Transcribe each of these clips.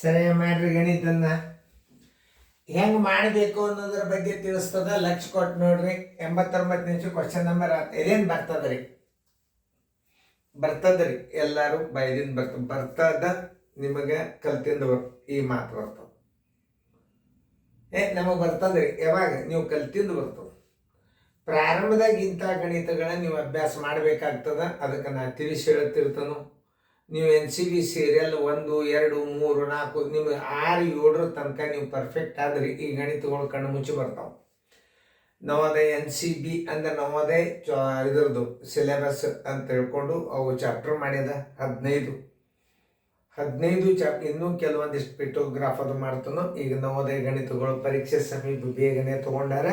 ಸರಿ ಮಾಡ್ರಿ. ಗಣಿತನ್ನ ಹೆಂಗ್ ಮಾಡಬೇಕು ಅನ್ನೋದ್ರ ಬಗ್ಗೆ ತಿಳಿಸ್ತದ. ಲಕ್ಷ ಕೊಟ್ಟು ನೋಡ್ರಿ. 89 ನಿಮಿಷ ಕ್ವಶನ್ ನಂಬರ್ ಇದೇನು ಬರ್ತದ್ರಿ ಎಲ್ಲಾರು ಬೈದಿಂದ ಬರ್ತದ. ನಿಮಗೆ ಕಲ್ತಿಂದ ಈ ಮಾತು ಬರ್ತದ. ನಮಗೆ ಬರ್ತದ್ರಿ. ಯಾವಾಗ ನೀವು ಕಲ್ತಿಂದ ಬರ್ತದ. ಪ್ರಾರಂಭದಾಗ ಇಂಥ ಗಣಿತಗಳನ್ನ ನೀವು ಅಭ್ಯಾಸ ಮಾಡಬೇಕಾಗ್ತದ. ಅದಕ್ಕೆ ನಾ ತಿಳಿಸಿ ಹೇಳ್ತಿರ್ತಾನು. ನೀವು NCB ಸೀರಿಯಲ್ 1, 2, 3, 4 ನಿಮ್ಗೆ 6, 7 ತನಕ ನೀವು ಪರ್ಫೆಕ್ಟ್ ಆದ್ರಿ ಈ ಗಣಿತಗಳು ಕಣ್ಣು ಮುಚ್ಚಿ ಬರ್ತಾವೆ. ನವೋದಯ NCB ಅಂದ್ರೆ ನವೋದಯ ಇದ್ರದ್ದು ಸಿಲೆಬಸ್ ಅಂತ ಹೇಳ್ಕೊಂಡು ಅವು ಚಾಪ್ಟರ್ ಮಾಡ್ಯದ 15 ಚಾಪ್ಟರ್. ಇನ್ನೂ ಕೆಲವೊಂದಿಷ್ಟು ಪಿಟೋಗ್ರಾಫ್ ಅದು ಮಾಡ್ತಾನೋ. ಈಗ ನವೋದಯ ಗಣಿತಗಳು ಪರೀಕ್ಷೆ ಸಮೀಪ ಬೇಗನೆ ತೊಗೊಂಡಾರ.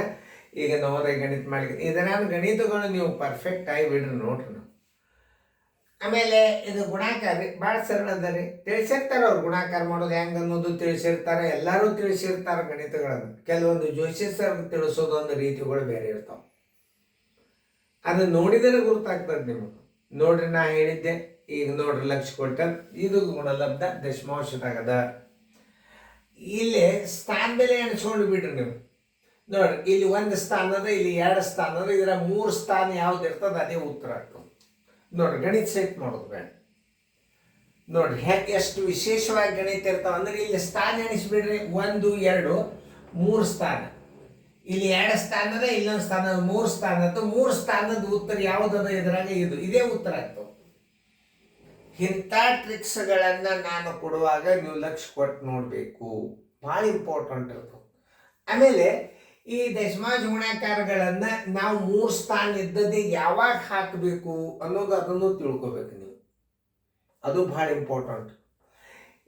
ಈಗ ನವೋದಯ ಗಣಿತ ಮಾಡಿ ಇದನ್ನ ಗಣಿತಗಳು ನೀವು ಪರ್ಫೆಕ್ಟ್ ಆಗಿ ಬಿಡ್ರಿ ನೋಡ್ರಿ. ಆಮೇಲೆ ಇದು ಗುಣಾಕಾರ ಭಾಳ ಸರಳ ಅದ ರೀ. ತಿಳಿಸಿರ್ತಾರೆ ಅವ್ರು ಗುಣಾಕಾರ ಮಾಡೋದು ಹೆಂಗೆ ಅನ್ನೋದು ತಿಳಿಸಿರ್ತಾರೆ. ಎಲ್ಲರೂ ತಿಳಿಸಿರ್ತಾರೆ ಗಣಿತಗಳನ್ನು. ಕೆಲವೊಂದು ಜೋಶಿ ಸರ್ ತಿಳಿಸೋದು ಒಂದು ರೀತಿಗಳು ಬೇರೆ ಇರ್ತಾವೆ. ಅದು ನೋಡಿದರೆ ಗುರುತಾಗ್ತದೆ ನಿಮಗೆ. ನೋಡ್ರಿ ನಾ ಹೇಳಿದ್ದೆ. ಈಗ ನೋಡ್ರಿ ಲಕ್ಷ ಕೊಟ್ಟ ಇದು ಗುಣಲಬ್ಧ ದಶಮಾಂಶದಾಗದ. ಇಲ್ಲಿ ಸ್ಥಾನ ಬೆಲೆ ಎಣಿಸ್ಕೊಂಡು ಬಿಡ್ರಿ ನೀವು. ನೋಡ್ರಿ ಇಲ್ಲಿ 1 ಸ್ಥಾನ ಅದ, ಇಲ್ಲಿ 2 ಸ್ಥಾನ ಅದ. ಇದರ 3 ಸ್ಥಾನ ಯಾವ್ದು ಇರ್ತದೆ ಅದೇ ಉತ್ತರ ಆಗ್ತದೆ. ನೋಡ್ರಿ ಗಣಿತ ಸಹಿತ ಮಾಡೋದು ಬೇಡ. ನೋಡ್ರಿ ಹೆಂಗೆ ಎಷ್ಟು ವಿಶೇಷವಾಗಿ ಗಣಿತ ಇರ್ತಾವ ಅಂದ್ರೆ ಇಲ್ಲಿ ಸ್ಥಾನ ಎಣಿಸ್ಬಿಡ್ರಿ. 1, 2, 3 ಸ್ಥಾನ. ಇಲ್ಲಿ 2 ಸ್ಥಾನ ಅದ, ಇಲ್ಲೊಂದು ಸ್ಥಾನ ಅದ, 3 ಸ್ಥಾನ ಅದ. 3 ಸ್ಥಾನದ ಉತ್ತರ ಯಾವುದದ ಇದ್ರಾಗ ಇದೇ ಉತ್ತರ ಆಗ್ತದೆ. ಇಂಥ ಟ್ರಿಕ್ಸ್ಗಳನ್ನ ನಾನು ಕೊಡುವಾಗ ನೀವು ಲಕ್ಷ ಕೊಟ್ಟು ನೋಡಬೇಕು. ಭಾಳ ಇಂಪಾರ್ಟೆಂಟ್ ಇರ್ತದೆ. ಆಮೇಲೆ ಈ ದಶಮಾಂಶ ಗುಣಾಕಾರಗಳನ್ನ ನಾವು 3 ಸ್ಥಾನ ಇದ್ದದ್ದು ಯಾವಾಗ ಹಾಕಬೇಕು ಅನ್ನೋದು ಅದನ್ನು ತಿಳ್ಕೊಬೇಕು ನೀವು. ಅದು ಭಾಳ ಇಂಪಾರ್ಟೆಂಟ್.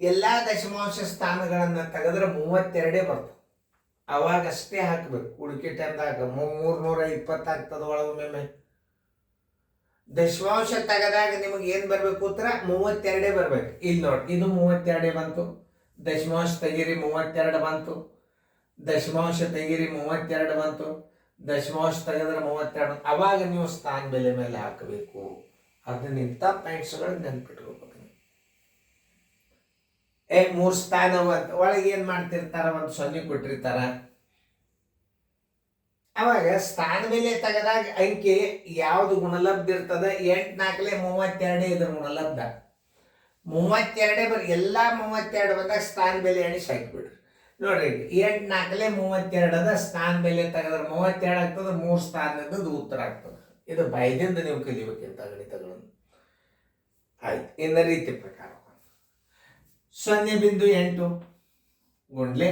ಎಲ್ಲ ದಶಮಾಂಶ ಸ್ಥಾನಗಳನ್ನ ತೆಗೆದ್ರೆ 32 ಬರ್ತದೆ. ಅವಾಗಷ್ಟೇ ಹಾಕಬೇಕು. ಉಡುಕಿ ಟೈಮ್ದಾಗ 320 ಆಗ್ತದ ಒಳಗೊಮ್ಮೆ. ದಶಮಾಂಶ ತೆಗೆದಾಗ ನಿಮಗೆ ಏನು ಬರಬೇಕು ಉತ್ತರ? 32 ಬರ್ಬೇಕು. ಇಲ್ಲಿ ನೋಡಿ ಇದು 32 ಬಂತು. ದಶಮಾಂಶ ತೆಗೀರಿ 32 ಬಂತು. ದಶಮಾಂಶ ತೆಗೀರಿ 32 ಬಂತು. ದಶಮಾಂಶ ತೆಗೆದ್ರೆ 32. ಅವಾಗ ನೀವು ಸ್ಥಾನ ಬೆಲೆ ಮೇಲೆ ಹಾಕಬೇಕು. ಅದನ್ನ ಇಂಥ ಪಾಯಿಂಟ್ಸ್ಗಳು ನೆನ್ಪಿಟ್ಕೋಬೇಕು. 3 ಸ್ಥಾನ ಅಂತ ಒಳಗೆ ಏನು ಮಾಡ್ತಿರ್ತಾರ? 1 0 ಕೊಟ್ಟಿರ್ತಾರ. ಅವಾಗ ಸ್ಥಾನ ಬೆಲೆ ತೆಗೆದಾಗ ಅಂಕಿ ಯಾವ್ದು ಗುಣಲಬ್ಧ ಇರ್ತದ? 8, 4, 32 ಇದ್ರ ಗುಣಲಬ್ಧ 32 ಎಲ್ಲ 32 ಬಂದಾಗ ಸ್ಥಾನ ಬೆಲೆ ಎಣಿಸಿ ಹಾಕಿಬಿಡ್ರಿ. ನೋಡ್ರಿ 8, 4, 32 ಅದ. ಸ್ಥಾನ ಬೆಲೆ ತೆಗೆದ್ರೆ 32 ಆಗ್ತದೆ. 3 ಸ್ಥಾನದ ಉತ್ತರ ಆಗ್ತದೆ. ಇದು ಭಯದಿಂದ ನೀವು ಕಲಿಬೇಕಿಂತ ಗಣಿತಗಳನ್ನು. ಆಯ್ತು. ಇನ್ನ ರೀತಿ ಪ್ರಕಾರ 0.8 ಗುಂಡ್ಲೆ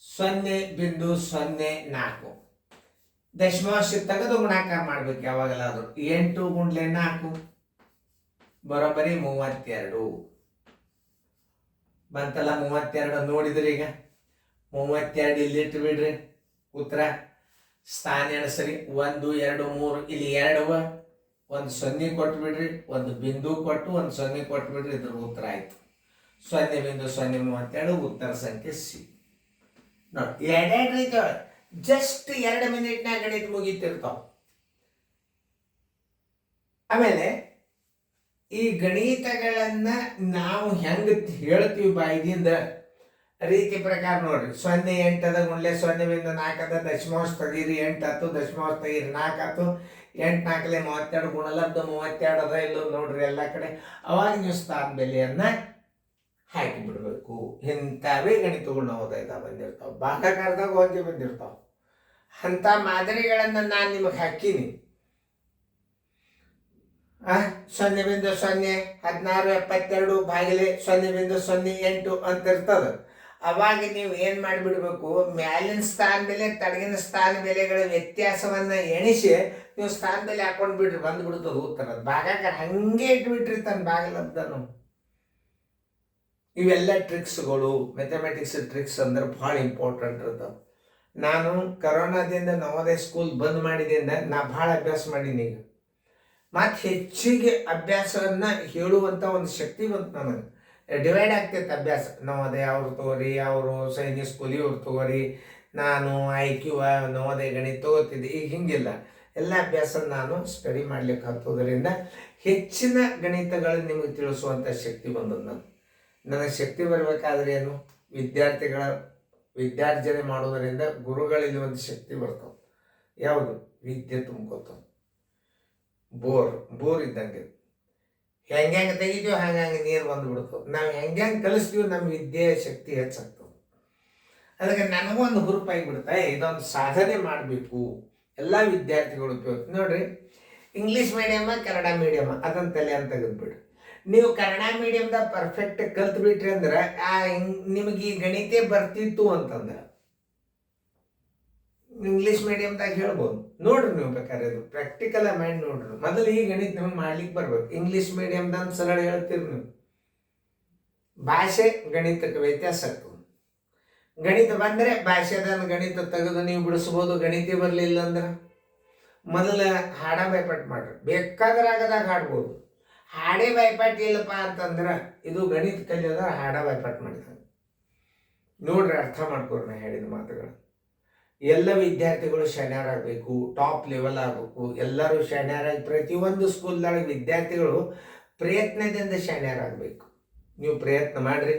0.04 ದಶಮಾಂಶ ತೆಗೆದು ಗುಣಾಕಾರ ಮಾಡ್ಬೇಕು ಯಾವಾಗಲ್ಲ. ಅದು 8 ಗುಂಡ್ಲೆ 4 ಬರೋಬ್ಬರಿ 32 ಬಂತಲ್ಲ. 32 ನೋಡಿದ್ರಿ. ಈಗ 32 ಇಲ್ಲಿ ಇಟ್ಟು ಬಿಡ್ರಿ ಉತ್ತರ. ಸ್ಥಾನ ಎಣಿಸ್ರಿ. 1, 2, 3 ಇಲ್ಲಿ 2 1 0 ಕೊಟ್ಟು ಬಿಡ್ರಿ. 1 ಬಿಂದು ಕೊಟ್ಟು 1 0 ಕೊಟ್ಟು ಬಿಡ್ರಿ. ಇದ್ರ ಉತ್ತರ ಆಯ್ತು 0.032. ಉತ್ತರ ಸಂಖ್ಯೆ ಸಿ. ನೋಡಿ 2 ರೀತಿ ಜಸ್ಟ್ 2 ಮಿನಿಟ್ನಾಗ ಗಣಿತ ಮುಗೀತಿರ್ತಾವ. ಆಮೇಲೆ ಈ ಗಣಿತಗಳನ್ನ ನಾವು ಹೆಂಗ ಹೇಳ್ತೀವಿ ಬಾಯಿದಿಂದ ರೀತಿ ಪ್ರಕಾರ ನೋಡ್ರಿ. 0.8 ಅದ ಗುಂಡ್ಲೆ 0.4 ಅದ. ದಶಮಾಂಶ ತೆಗೀರಿ 8 ಆಯ್ತು. ದಶಮಾಂಶ ತೆಗೀರಿ 4 ಆಯ್ತು. 8, 4, 32 ಗುಣಲಬ್ಧ 32 ಅದ. ಇಲ್ಲೋ ನೋಡ್ರಿ ಎಲ್ಲ ಕಡೆ. ಅವಾಗ ನೀವು ಸ್ಥಾನ ಬೆಲೆಯನ್ನ ಹಾಕಿ ಬಿಡ್ಬೇಕು. ಇಂಥವೇ ಗಣಿತಗಳು ನವೋದಯದಾಗ ಬಂದಿರ್ತಾವ. ಭಾಗಾಕಾರದಾಗ ಹೋಗಿ ಬಂದಿರ್ತಾವ. ಅಂತ ಮಾದರಿಗಳನ್ನ ನಾನು ನಿಮಗೆ ಹಾಕೀನಿ. 0.0 1672 ಭಾಗಿಲೆ 0.08 ಅಂತ ಇರ್ತದ. ಅವಾಗ ನೀವು ಏನ್ ಮಾಡಿಬಿಡ್ಬೇಕು? ಮ್ಯಾಲಿನ ಸ್ಥಾನ ಬೆಲೆ ತಡಗಿನ ಸ್ಥಾನ ಬೆಲೆಗಳ ವ್ಯತ್ಯಾಸವನ್ನ ಎಣಿಸಿ ನೀವು ಸ್ಥಾನ ಬೆಲೆ ಹಾಕೊಂಡ್ ಬಿಡ್ರಿ. ಬಂದ್ಬಿಡ್ತದ ಉತ್ತರ. ಭಾಗಾಕಾರ ಹಂಗೆ ಇಟ್ಬಿಟ್ರಿ ತನ್ನ ಭಾಗಲಬ್ಧನು. ಇವೆಲ್ಲ ಟ್ರಿಕ್ಸ್ಗಳು ಮ್ಯಾಥಮೆಟಿಕ್ಸ್ ಟ್ರಿಕ್ಸ್ ಅಂದ್ರೆ ಭಾಳ ಇಂಪಾರ್ಟೆಂಟ್ ಇರ್ತಾವ. ನಾನು ಕರೋನಾದಿಂದ ನವೋದಯ ಸ್ಕೂಲ್ ಬಂದ್ ಮಾಡಿದಿಂದ ನಾ ಭಾಳ ಅಭ್ಯಾಸ ಮಾಡೀನಿ. ಈಗ ಮತ್ತು ಹೆಚ್ಚಿಗೆ ಅಭ್ಯಾಸವನ್ನ ಹೇಳುವಂಥ ಒಂದು ಶಕ್ತಿ ಬಂತು ನನಗೆ. ಡಿವೈಡ್ ಆಗ್ತೈತೆ ಅಭ್ಯಾಸ. ನವೋದಯ ಅವ್ರು ತಗೋರಿ, ಅವರು ಸೈನಿಕ್ ಸ್ಕೂಲ್ ಇವ್ರು ತಗೋರಿ, ನಾನು IQ ನವೋದಯ ಗಣಿತ ತಗೋತಿದ್ದೆ. ಈಗ ಹಿಂಗಿಲ್ಲ. ಎಲ್ಲ ಅಭ್ಯಾಸ ನಾನು ಸ್ಟಡಿ ಮಾಡ್ಲಿಕ್ಕೆ ಹತ್ತೋದ್ರಿಂದ ಹೆಚ್ಚಿನ ಗಣಿತಗಳು ನಿಮಗೆ ತಿಳಿಸುವಂಥ ಶಕ್ತಿ ಬಂದದ್ದು. ನಾನು ನನಗೆ ಶಕ್ತಿ ಬರಬೇಕಾದ್ರೆ ಏನು? ವಿದ್ಯಾರ್ಜನೆ ಮಾಡೋದರಿಂದ ಗುರುಗಳಲ್ಲಿ ಒಂದು ಶಕ್ತಿ ಬರ್ತಾವೆ. ಯಾವುದು? ವಿದ್ಯೆ ತುಂಬ್ಕೋತಾವೆ. ಬೋರ್ ಇದ್ದಂಗೆ ಹೆಂಗೆ ತೆಗಿತೀವೋ ಹಂಗೆ ನೀರು ಬಂದುಬಿಡ್ತಾವೆ. ನಾವು ಹೆಂಗೆ ಕಲಿಸ್ತೀವಿ ನಮ್ಮ ವಿದ್ಯೆಯ ಶಕ್ತಿ ಹೆಚ್ಚಾಗ್ತವೆ. ಅದಕ್ಕೆ ನನಗೊಂದು ಹುರುಪಾಗಿಬಿಡ್ತಾ ಇದೊಂದು ಸಾಧನೆ ಮಾಡಬೇಕು ಎಲ್ಲ ವಿದ್ಯಾರ್ಥಿಗಳು ಉಪಯೋಗ. ನೋಡ್ರಿ, ಇಂಗ್ಲೀಷ್ ಮೀಡಿಯಮ ಕನ್ನಡ ಮೀಡಿಯಮ ಅದನ್ನು ತಲೆ ಅಂತ ತೆಗೆದ್ಬಿಡ್ರಿ. ನೀವು ಕನ್ನಡ ಮೀಡಿಯಮ್ದಾಗ ಪರ್ಫೆಕ್ಟ್ ಕಲ್ತ್ಬಿಟ್ರಿ ಅಂದ್ರೆ ನಿಮಗೆ ಈ ಗಣಿತ ಬರ್ತಿತ್ತು ಅಂತಂದ್ರೆ ಇಂಗ್ಲೀಷ್ ಮೀಡಿಯಮ್ದಾಗ ಹೇಳ್ಬೋದು. ನೋಡ್ರಿ ನೀವು ಬೇಕಾದ್ರೆ ಅದು ಪ್ರಾಕ್ಟಿಕಲ್ ಮೈಂಡ್ ನೋಡ್ರಿ. ಮೊದಲು ಈ ಗಣಿತ ನಿಮ್ಗೆ ಮಾಡ್ಲಿಕ್ಕೆ ಬರ್ಬೇಕು. ಇಂಗ್ಲೀಷ್ ಮೀಡಿಯಮ್ದಾಗ ಸರಳ ಹೇಳ್ತೀರಿ ನೀವು, ಭಾಷೆ ಗಣಿತಕ್ಕೆ ವ್ಯತ್ಯಾಸ ಆಗ್ತದೆ. ಗಣಿತ ಬಂದರೆ ಭಾಷೆದ ಗಣಿತ ತೆಗೆದು ನೀವು ಬಿಡಿಸ್ಬೋದು. ಗಣಿತ ಬರಲಿಲ್ಲ ಅಂದ್ರೆ ಮೊದಲ ಹಾಡ ಬೈಪಾಟ್ ಮಾಡ್ರಿ, ಬೇಕಾದ್ರೆ ಆಗದಾಗ ಹಾಡ್ಬೋದು. ಹಾಡೇ ಬೈಪಾಟ್ ಇಲ್ಲಪ್ಪ ಅಂತಂದ್ರೆ ಇದು ಗಣಿತ ಕಲಿಯೋದ ಹಾಡ ಬೈಪಾಟ್ ಮಾಡಿದಾಗ. ನೋಡ್ರಿ, ಅರ್ಥ ಮಾಡ್ಕೊಡ್ರಿ ನಾ ಹೇಳಿದ ಮಾತುಗಳು. ಎಲ್ಲ ವಿದ್ಯಾರ್ಥಿಗಳು ಶಾಣ್ಯರಾಗಬೇಕು, ಟಾಪ್ ಲೆವೆಲ್ ಆಗಬೇಕು. ಎಲ್ಲರೂ ಶಾಣ್ಯರಾಗಿ ಪ್ರತಿಯೊಂದು ಸ್ಕೂಲ್ದಾಗ ವಿದ್ಯಾರ್ಥಿಗಳು ಪ್ರಯತ್ನದಿಂದ ಶಾಣ್ಯರಾಗಬೇಕು. ನೀವು ಪ್ರಯತ್ನ ಮಾಡಿರಿ.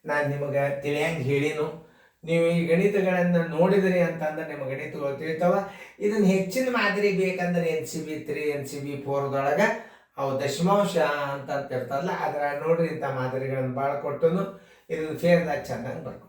ನಾನು ನಿಮಗೆ ತಿಳಿಯಂಗೆ ಹೇಳಿನು. ನೀವು ಈ ಗಣಿತಗಳನ್ನು ನೋಡಿದ್ರಿ ಅಂತಂದ್ರೆ ನಿಮ್ಮ ಗಣಿತಗಳು ತಿಳಿತಾವ. ಇದನ್ನು ಹೆಚ್ಚಿನ ಮಾದರಿ ಬೇಕಂದ್ರೆ NCB 3 NCB 4 ಅವು ದಶಮಾಂಶ ಅಂತ ಇರ್ತಾರಲ್ಲ, ಅದರ ನೋಡ್ರಿ ಇಂಥ ಮಾದರಿಗಳನ್ನು ಭಾಳ ಕೊಟ್ಟನು ಇದನ್ನು ಫೇರ್ದಾಗ ಚೆನ್ನಾಗಿ ಬರ್ಕೊ.